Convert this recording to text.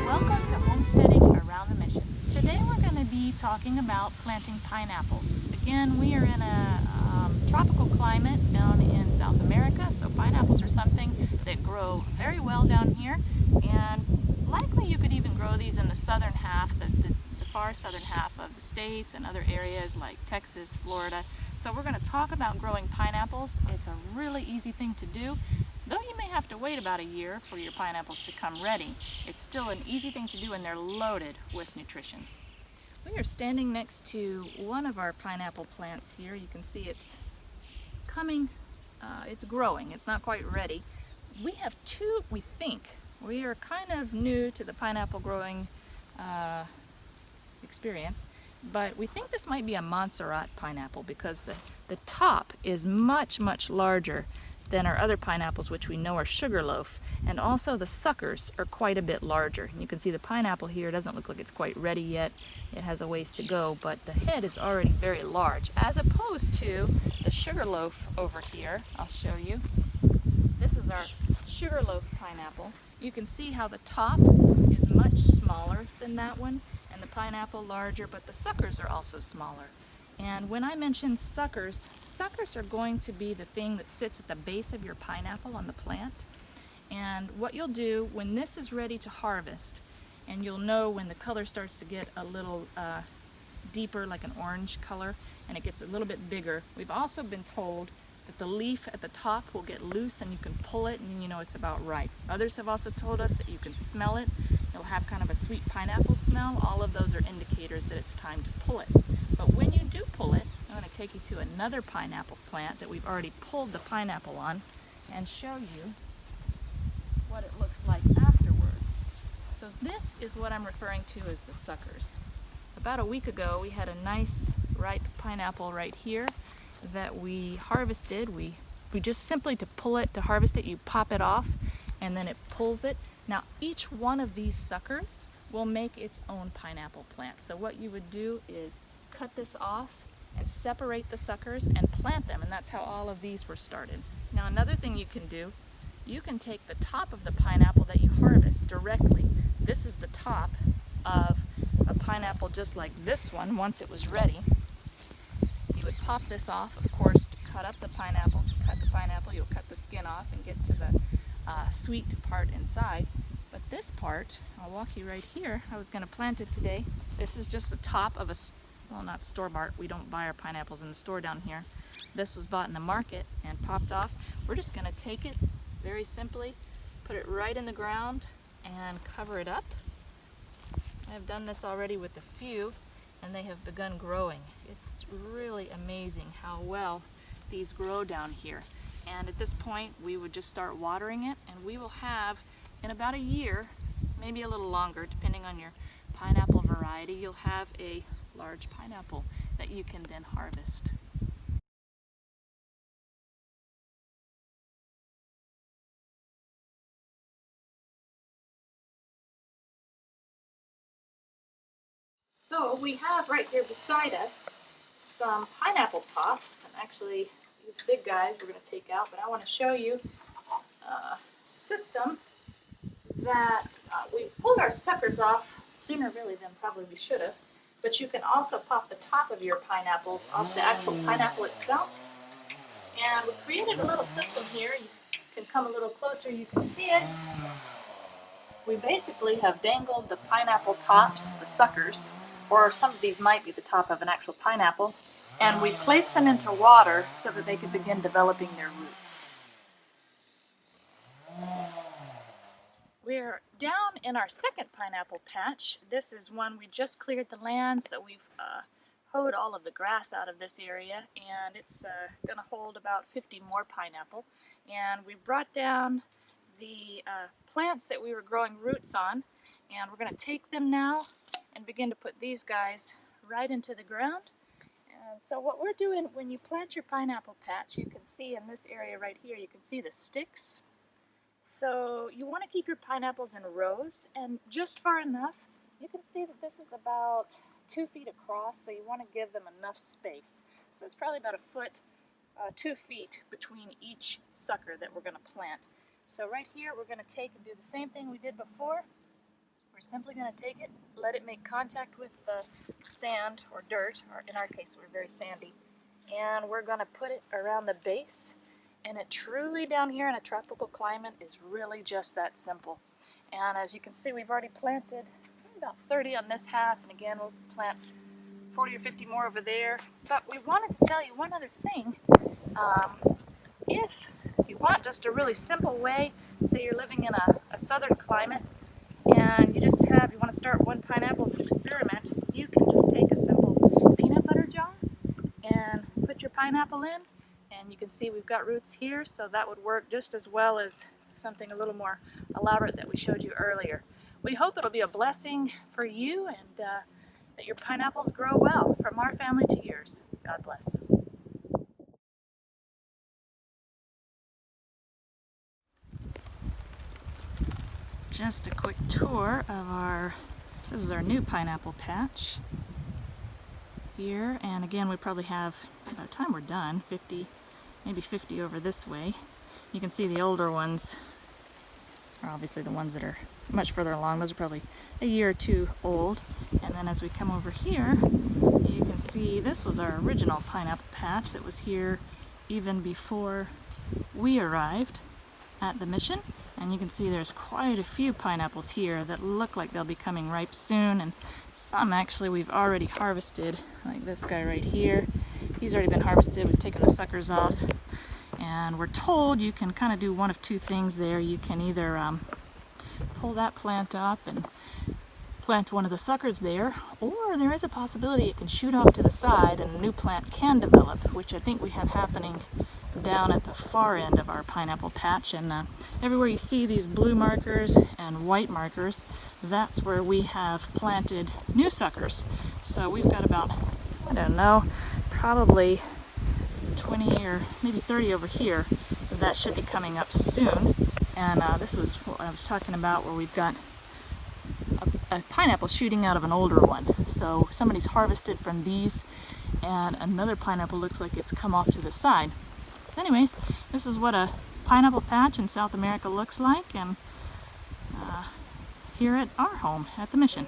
Welcome to Homesteading Around the Mission. Today we're going to be talking about planting pineapples. Again, we are in a tropical climate down in South America, so pineapples are something that grow very well down here, and likely you could even grow these in the southern half, the far southern half of the states and other areas like Texas, Florida. So we're going to talk about growing pineapples. It's a really easy thing to do. Though you may have to wait about a year for your pineapples to come ready, it's still an easy thing to do, and they're loaded with nutrition. We are standing next to one of our pineapple plants here. You can see it's coming, it's growing. It's not quite ready. We have two, we think. We are kind of new to the pineapple growing experience, but we think this might be a Montserrat pineapple because the top is much, much larger than our other pineapples, which we know are sugarloaf, and also the suckers are quite a bit larger. You can see the pineapple here doesn't look like it's quite ready yet. It has a ways to go, but the head is already very large, as opposed to the sugarloaf over here. I'll show you. This is our sugarloaf pineapple. You can see how the top is much smaller than that one, and the pineapple larger, but the suckers are also smaller. And when I mention suckers, suckers are going to be the thing that sits at the base of your pineapple on the plant. And what you'll do when this is ready to harvest, and you'll know when the color starts to get a little deeper, like an orange color, and it gets a little bit bigger. We've also been told that the leaf at the top will get loose and you can pull it and then you know it's about ripe. Others have also told us that you can smell it. It'll have kind of a sweet pineapple smell. All of those are indicators that it's time to pull it. But when you do pull it, I'm going to take you to another pineapple plant that we've already pulled the pineapple on and show you what it looks like afterwards. So this is what I'm referring to as the suckers. About a week ago, we had a nice ripe pineapple right here that we harvested. We just simply to pull it, to harvest it, you pop it off and then it pulls it. Now each one of these suckers will make its own pineapple plant. So what you would do is cut this off and separate the suckers and plant them, and that's how all of these were started. Now another thing you can do, you can take the top of the pineapple that you harvest directly. This is the top of a pineapple just like this one once it was ready. You would pop this off, of course, to cut up the pineapple. To cut the pineapple, you'll cut the skin off and get to the sweet part inside. But this part, I'll walk you right here. I was going to plant it today. This is just the top of a, well, not store-bought. We don't buy our pineapples in the store down here. This was bought in the market and popped off. We're just going to take it very simply, put it right in the ground and cover it up. I've done this already with a few, and they have begun growing. It's really amazing how well these grow down here. And at this point, we would just start watering it, and we will have, in about a year, maybe a little longer, depending on your pineapple variety, you'll have a large pineapple that you can then harvest. So we have right here beside us some pineapple tops. Actually, these big guys we're going to take out, but I want to show you a system that we pulled our suckers off sooner really than probably we should have. But you can also pop the top of your pineapples off the actual pineapple itself. And we created a little system here. You can come a little closer, you can see it. We basically have dangled the pineapple tops, the suckers, or some of these might be the top of an actual pineapple, and we place them into water so that they could begin developing their roots. We're down in our second pineapple patch. This is one we just cleared the land, so we've hoed all of the grass out of this area, and it's going to hold about 50 more pineapple. And we brought down the plants that we were growing roots on, and we're going to take them now and begin to put these guys right into the ground. And so what we're doing, when you plant your pineapple patch, you can see in this area right here, you can see the sticks. So you want to keep your pineapples in rows, and just far enough. You can see that this is about 2 feet across, so you want to give them enough space. So it's probably about a foot, 2 feet between each sucker that we're going to plant. So right here we're going to take and do the same thing we did before. We're simply going to take it, let it make contact with the sand or dirt, or in our case we're very sandy, and we're going to put it around the base. And it truly, down here in a tropical climate, is really just that simple. And as you can see, we've already planted about 30 on this half, and again we'll plant 40 or 50 more over there. But we wanted to tell you one other thing. If you want just a really simple way, say you're living in a southern climate, and you want to start one pineapple as an experiment, you can just take a simple peanut butter jar and put your pineapple in. And you can see we've got roots here, so that would work just as well as something a little more elaborate that we showed you earlier. We hope it'll be a blessing for you, and that your pineapples grow well from our family to yours. God bless. Just a quick tour of this is our new pineapple patch here, and again we probably have, by the time we're done, 50, maybe 50 over this way. You can see the older ones are obviously the ones that are much further along. Those are probably a year or two old. And then as we come over here, you can see this was our original pineapple patch that was here even before we arrived at the mission. And you can see there's quite a few pineapples here that look like they'll be coming ripe soon, and some actually we've already harvested, like this guy right here. He's already been harvested. We've taken the suckers off, and we're told you can kind of do one of two things there. You can either pull that plant up and plant one of the suckers there, or there is a possibility it can shoot off to the side and a new plant can develop, which I think we have happening down at the far end of our pineapple patch. And everywhere you see these blue markers and white markers, that's where we have planted new suckers. So we've got about, I don't know, probably 20 or maybe 30 over here. That should be coming up soon. And this is what I was talking about, where we've got a pineapple shooting out of an older one. So somebody's harvested from these, and another pineapple looks like it's come off to the side. So anyways, this is what a pineapple patch in South America looks like, and here at our home at the mission.